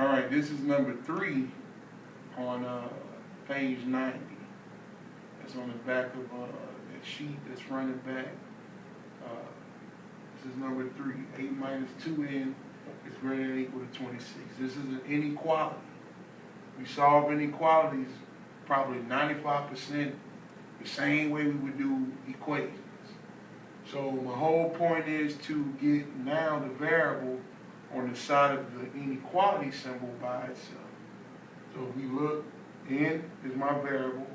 All right, this is number 3 on page 90. That's on the back of that sheet that's running back. This is number 3. 8 minus 2n is greater than or equal to 26. This is an inequality. We solve inequalities probably 95% the same way we would do equations. So my whole point is to get now the variable on the side of the inequality symbol by itself. So if we look, n is my variable.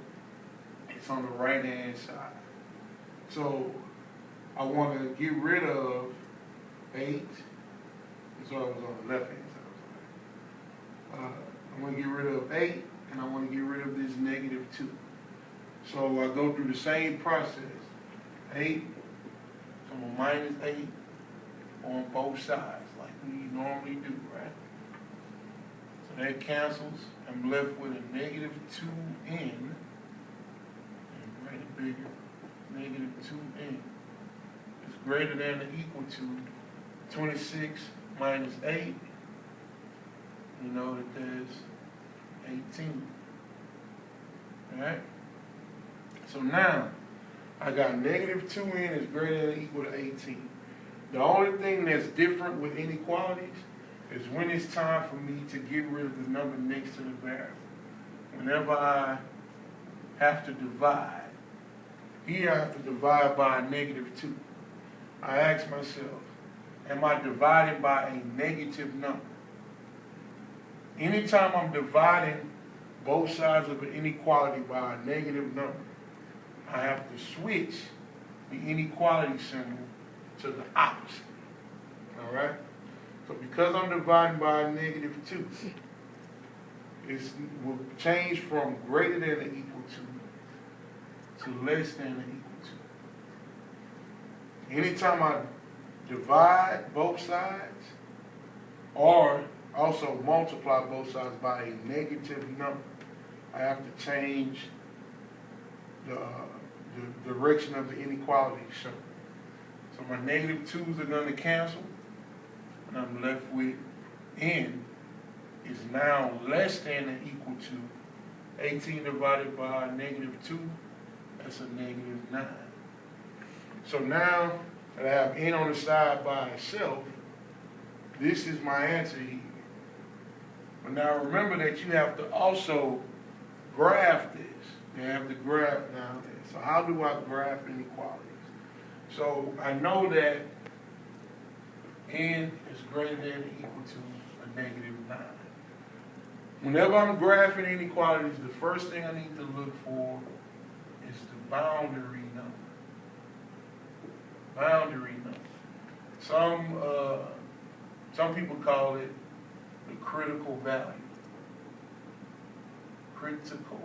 It's on the right-hand side. So I want to get rid of 8. So it was on the left-hand side. I want to get rid of 8, and I want to get rid of this -2. So I go through the same process. 8, so I'm going to minus 8 on both sides, like we normally do, right? So that cancels. I'm left with a -2n, and write it bigger, -2n is greater than or equal to 26 minus 8. You know that there's 18. Alright? So now, I got -2n is greater than or equal to 18. The only thing that's different with inequalities is when it's time for me to get rid of the number next to the variable. Whenever I have to divide, here I have to divide by a -2. I ask myself, am I dividing by a negative number? Anytime I'm dividing both sides of an inequality by a negative number, I have to switch the inequality symbol to the opposite. All right? So because I'm dividing by a -2, it will change from greater than or equal to less than or equal to. Anytime I divide both sides, or also multiply both sides by a negative number, I have to change the direction of the inequality symbol. So my -2's are going to cancel, and I'm left with n is now less than or equal to 18 divided by -2, that's a -9. So now that I have n on the side by itself, this is my answer here. But now remember that you have to also graph this. You have to graph down there. So how do I graph inequalities? So I know that n is greater than or equal to a -9. Whenever I'm graphing inequalities, the first thing I need to look for is the boundary number. Boundary number. Some people call it the critical value. Critical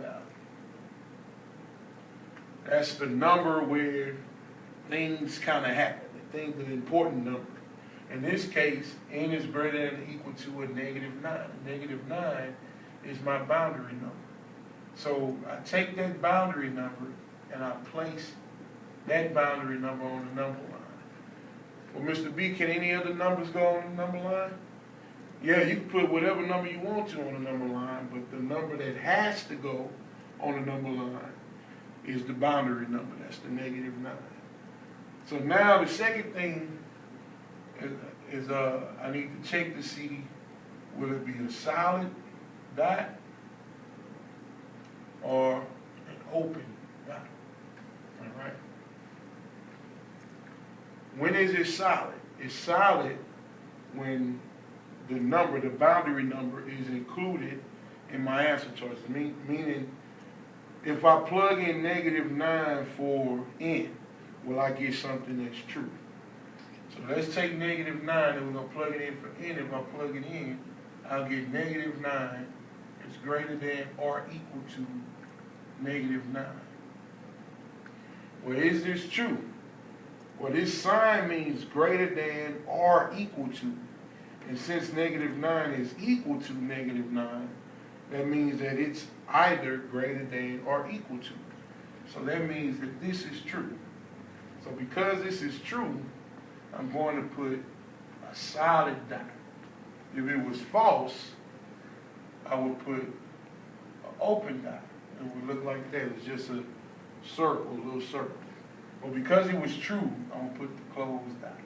value. That's the number where things kind of happen. Things are an important number. In this case, n is greater than or equal to a -9. -9 is my boundary number. So I take that boundary number and I place that boundary number on the number line. Well, Mr. B, can any other numbers go on the number line? Yeah, you can put whatever number you want to on the number line, but the number that has to go on the number line is the boundary number. That's the -9. So now the second thing is I need to check to see, will it be a solid dot or an open dot? All right. When is it solid? It's solid when the number, the boundary number, is included in my answer choice. Meaning, if I plug in -9 for n, will I get something that's true? So let's take -9 and we're going to plug it in for n. If I plug it in, I'll get -9 is greater than or equal to -9. Well, is this true? Well, this sign means greater than or equal to. And since -9 is equal to -9, that means that it's either greater than or equal to. So that means that this is true. So because this is true, I'm going to put a solid dot. If it was false, I would put an open dot. It would look like that. It's just a circle, a little circle. But because it was true, I'm going to put the closed dot.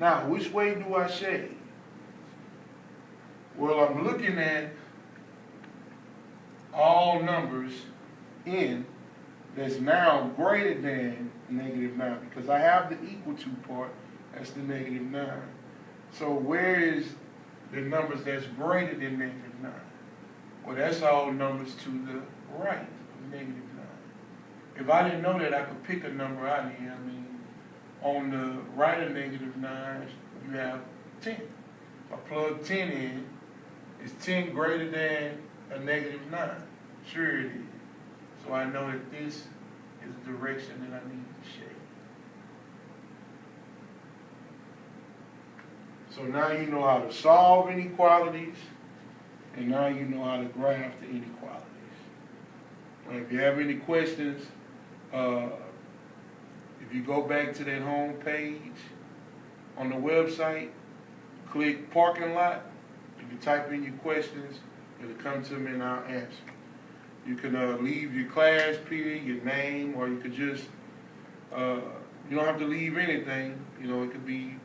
Now, which way do I shade? Well, I'm looking at all numbers in that's now greater than -9, because I have the equal to part, that's the -9. So where is the numbers that's greater than -9? Well, that's all numbers to the right of -9. If I didn't know that, I could pick a number out of here. I mean, on the right of -9, you have 10. If I plug 10 in, is 10 greater than a -9? Sure it is. So I know that this is the direction that I need to shade. So now you know how to solve inequalities, and now you know how to graph the inequalities. Now, if you have any questions, if you go back to that home page on the website, click parking lot. If you type in your questions, it'll come to me and I'll answer. You can leave your class period, your name, or you could just, you don't have to leave anything. You know, it could be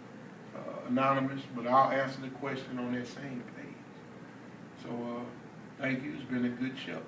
anonymous, but I'll answer the question on that same page. So thank you. It's been a good show.